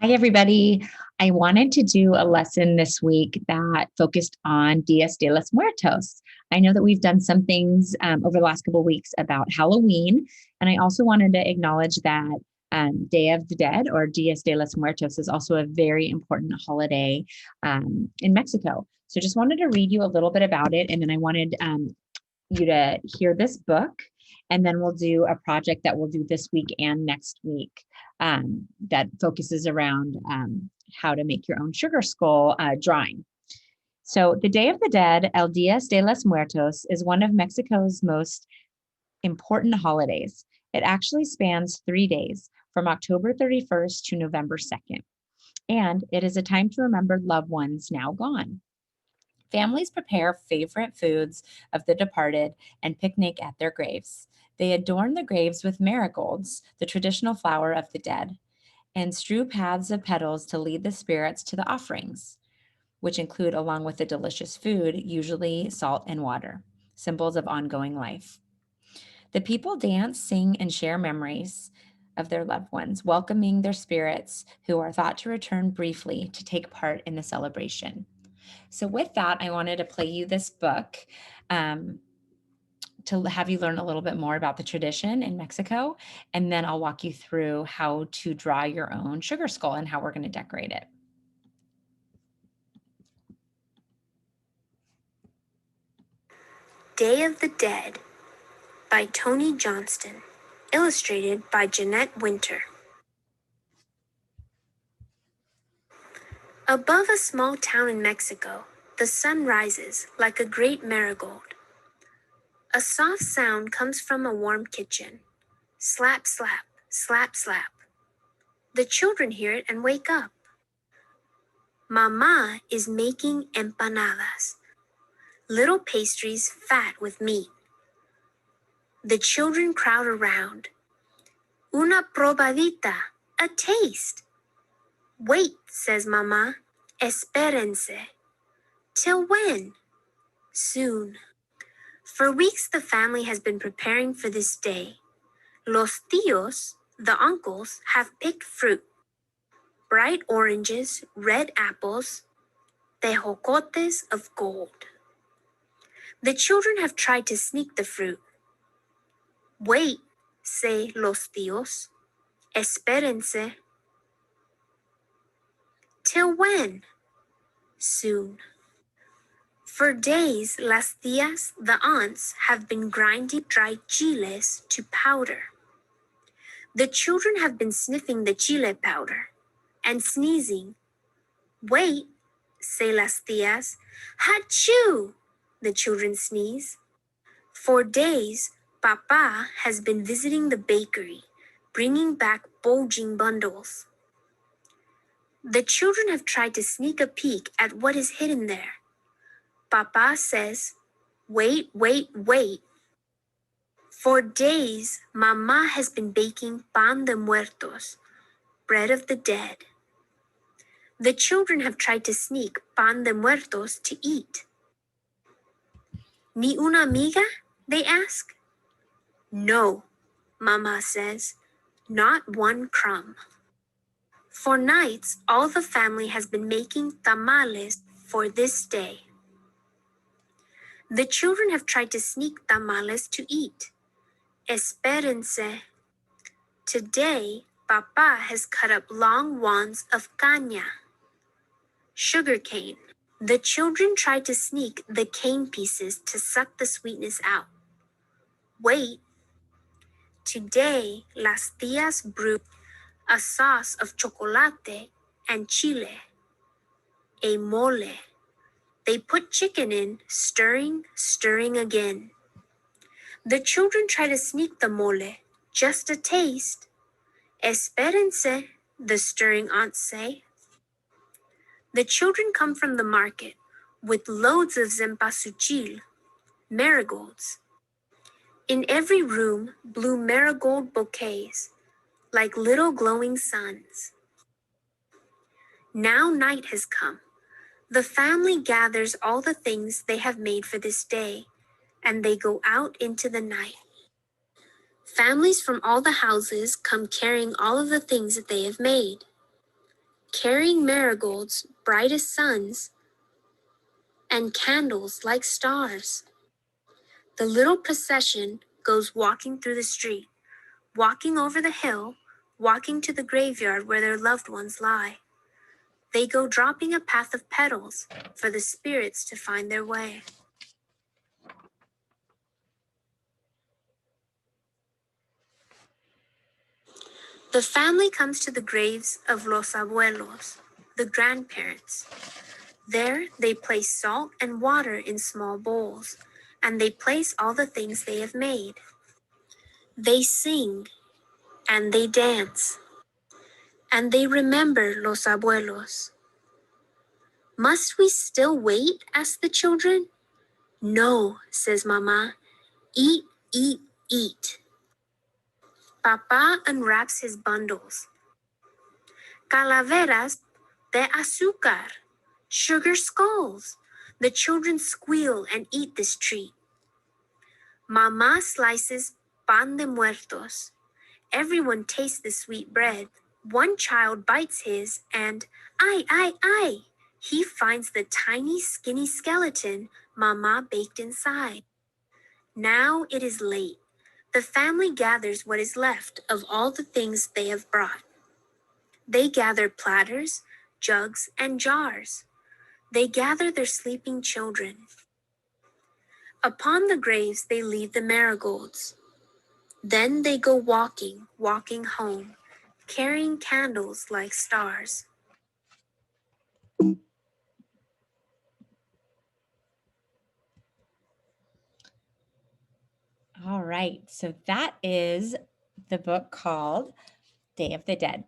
Hi, everybody. I wanted to do a lesson this week that focused on Dias de los Muertos. I know that we've done some things over the last couple of weeks about Halloween, and I also wanted to acknowledge that Day of the Dead or Dias de los Muertos is also a very important holiday in Mexico. So just wanted to read you a little bit about it, and then I wanted you to hear this book, and then we'll do a project that we'll do this week and next week that focuses around how to make your own sugar skull drawing. So the Day of the Dead, El Dias de los Muertos, is one of Mexico's most important holidays. It actually spans 3 days from October 31st to November 2nd. And it is a time to remember loved ones now gone. Families prepare favorite foods of the departed and picnic at their graves. They adorn the graves with marigolds, the traditional flower of the dead, and strew paths of petals to lead the spirits to the offerings, which include, along with the delicious food, usually salt and water, symbols of ongoing life. The people dance, sing, and share memories of their loved ones, welcoming their spirits who are thought to return briefly to take part in the celebration. So with that, I wanted to play you this book to have you learn a little bit more about the tradition in Mexico. And then I'll walk you through how to draw your own sugar skull and how we're going to decorate it. Day of the Dead by Tony Johnston, illustrated by Jeanette Winter. Above a small town in Mexico, the sun rises like a great marigold. A soft sound comes from a warm kitchen. Slap, slap, slap, slap. The children hear it and wake up. Mama is making empanadas, little pastries fat with meat. The children crowd around. Una probadita, a taste. Wait, says Mama. Espérense. Till when? Soon. For weeks the family has been preparing for this day. Los tíos, the uncles, have picked fruit. Bright oranges, red apples, tejocotes of gold. The children have tried to sneak the fruit. Wait, say los tíos. Espérense. Till when? Soon. For days, las tías, the aunts, have been grinding dried chiles to powder. The children have been sniffing the chile powder and sneezing. Wait, say las tías. Hachoo! The children sneeze. For days, Papa has been visiting the bakery, bringing back bulging bundles. The children have tried to sneak a peek at what is hidden there. Papa says, wait, wait, wait. For days, Mama has been baking pan de muertos, bread of the dead. The children have tried to sneak pan de muertos to eat. Ni una miga? They ask. No, Mama says, not one crumb. For nights, all the family has been making tamales for this day. The children have tried to sneak tamales to eat. Espérense. Today, Papa has cut up long wands of caña, sugar cane. The children try to sneak the cane pieces to suck the sweetness out. Wait. Today, las tías brew a sauce of chocolate and chile, a mole. They put chicken in, stirring, stirring again. The children try to sneak the mole, just a taste. Espérense, the stirring aunts say. The children come from the market with loads of cempasúchil, marigolds. In every room bloom marigold bouquets, like little glowing suns. Now night has come. The family gathers all the things they have made for this day, and they go out into the night. Families from all the houses come carrying all of the things that they have made. carrying marigolds bright as suns and candles like stars. The little procession goes walking through the street, walking over the hill, walking to the graveyard where their loved ones lie. They go dropping a path of petals for the spirits to find their way. The family comes to the graves of los abuelos, the grandparents. There they place salt and water in small bowls, and they place all the things they have made. They sing and they dance, and they remember los abuelos. Must we still wait? Ask the children. No, says Mama. Eat, eat, eat. Papa unwraps his bundles. Calaveras de azúcar, sugar skulls. The children squeal and eat this treat. Mama slices pan de muertos. Everyone tastes the sweet bread. One child bites his and, ay. He finds the tiny skinny skeleton Mama baked inside. Now it is late. The family gathers what is left of all the things they have brought. They gather platters, jugs, and jars. They gather their sleeping children. Upon the graves they leave the marigolds. Then they go walking home, carrying candles like stars. All right. So that is the book called Day of the Dead.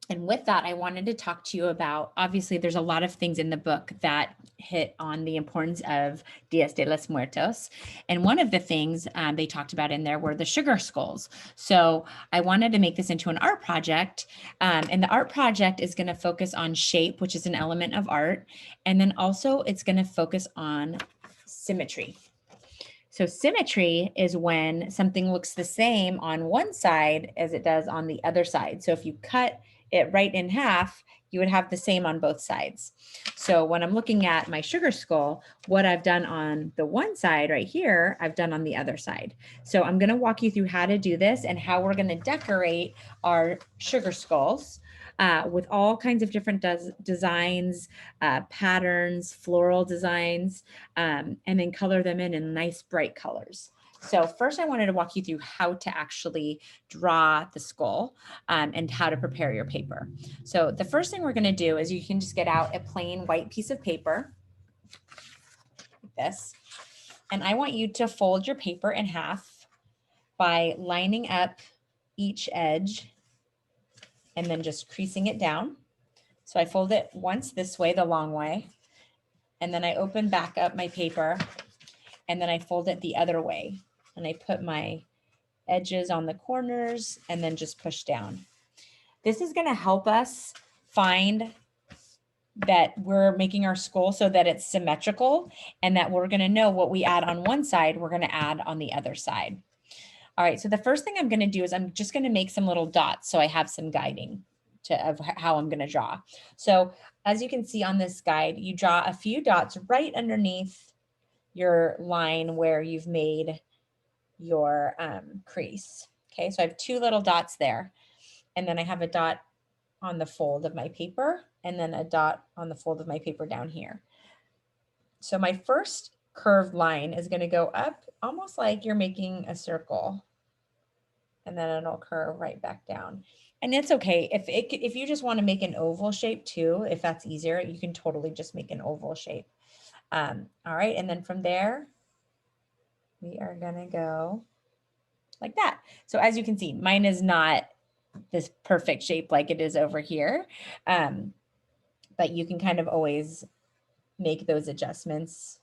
And with that, I wanted to talk to you about, obviously, there's a lot of things in the book that hit on the importance of Dias de los Muertos. And one of the things they talked about in there were the sugar skulls. So I wanted to make this into an art project. And the art project is going to focus on shape, which is an element of art. And then also it's going to focus on symmetry. So symmetry is when something looks the same on one side as it does on the other side. So if you cut it right in half, you would have the same on both sides. So when I'm looking at my sugar skull, what I've done on the one side right here, I've done on the other side. So I'm going to walk you through how to do this and how we're going to decorate our sugar skulls with all kinds of different designs, patterns, floral designs, and then color them in nice bright colors. So first I wanted to walk you through how to actually draw the skull and how to prepare your paper. So the first thing we're going to do is you can just get out a plain white piece of paper like this. And I want you to fold your paper in half by lining up each edge and then just creasing it down. So I fold it once this way, the long way, and then I open back up my paper and then I fold it the other way. And I put my edges on the corners and then just push down. This is going to help us find that we're making our skull so that it's symmetrical and that we're going to know what we add on one side, we're going to add on the other side. All right, so the first thing I'm going to do is I'm just going to make some little dots so I have some guiding of how I'm going to draw. So as you can see on this guide, you draw a few dots right underneath your line where you've made your crease. Okay, so I have two little dots there. And then I have a dot on the fold of my paper and then a dot on the fold of my paper down here. So my first curved line is going to go up almost like you're making a circle. And then it'll curve right back down. And it's okay. If you just want to make an oval shape too, if that's easier, you can totally just make an oval shape. All right. And then from there, we are going to go like that. So as you can see, mine is not this perfect shape like it is over here. But you can kind of always make those adjustments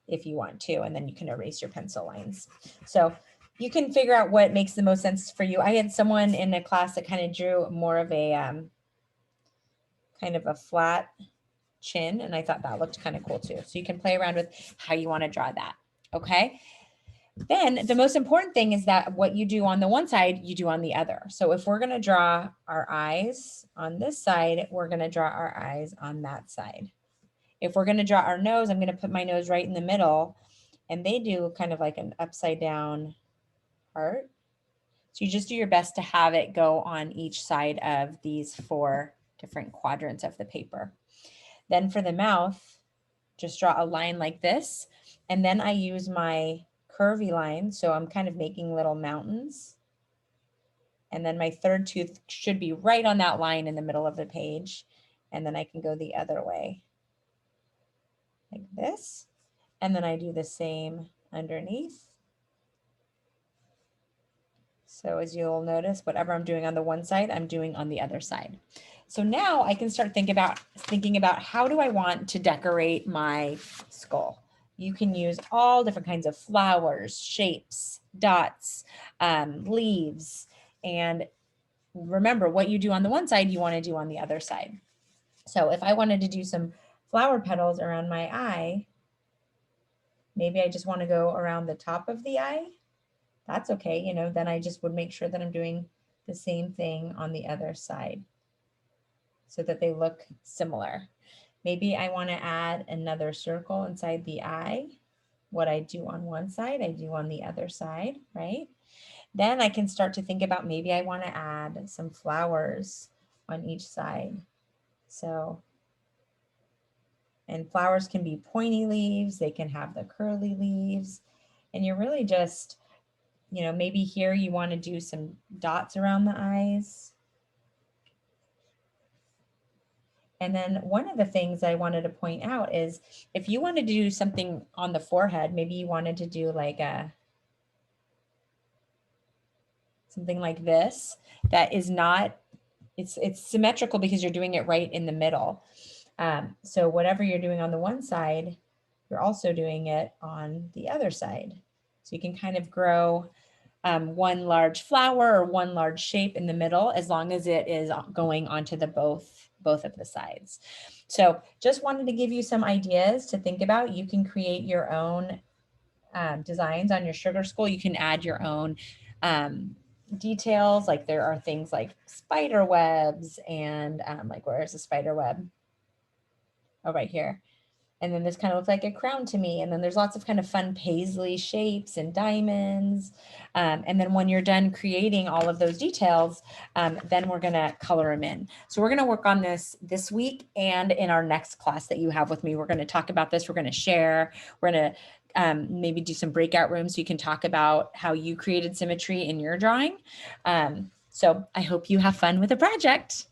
if you want to, and then you can erase your pencil lines. So you can figure out what makes the most sense for you. I had someone in a class that kind of drew more of a kind of a flat chin, and I thought that looked kind of cool too. So you can play around with how you want to draw that. Okay. Then the most important thing is that what you do on the one side, you do on the other. So if we're going to draw our eyes on this side, we're going to draw our eyes on that side. If we're going to draw our nose, I'm going to put my nose right in the middle, and they do kind of like an upside down heart. So you just do your best to have it go on each side of these 4 different quadrants of the paper. Then for the mouth, just draw a line like this. And then I use my curvy line. So I'm kind of making little mountains. And then my third tooth should be right on that line in the middle of the page. And then I can go the other way like this. And then I do the same underneath. So as you'll notice, whatever I'm doing on the one side, I'm doing on the other side. So now I can start thinking about how do I want to decorate my skull. You can use all different kinds of flowers, shapes, dots, leaves, and remember what you do on the one side, you want to do on the other side. So if I wanted to do some flower petals around my eye, maybe I just want to go around the top of the eye. That's okay, you know, then I just would make sure that I'm doing the same thing on the other side so that they look similar. Maybe I want to add another circle inside the eye. What I do on one side, I do on the other side, right? Then I can start to think about maybe I want to add some flowers on each side. So, and flowers can be pointy leaves, they can have the curly leaves, and you're really just, you know, maybe here you want to do some dots around the eyes. And then one of the things I wanted to point out is if you wanted to do something on the forehead, maybe you wanted to do like something like this, that is not, it's symmetrical because you're doing it right in the middle. So whatever you're doing on the one side, you're also doing it on the other side. So you can kind of grow one large flower or one large shape in the middle, as long as it is going onto the both of the sides. So just wanted to give you some ideas to think about. You can create your own designs on your Sugar Skull. You can add your own details. Like there are things like spider webs and like where is the spider web? Oh, right here. And then this kind of looks like a crown to me. And then there's lots of kind of fun paisley shapes and diamonds. And then when you're done creating all of those details, then we're gonna color them in. So we're gonna work on this week, and in our next class that you have with me, we're gonna talk about this. We're gonna share, we're gonna maybe do some breakout rooms so you can talk about how you created symmetry in your drawing. So I hope you have fun with the project.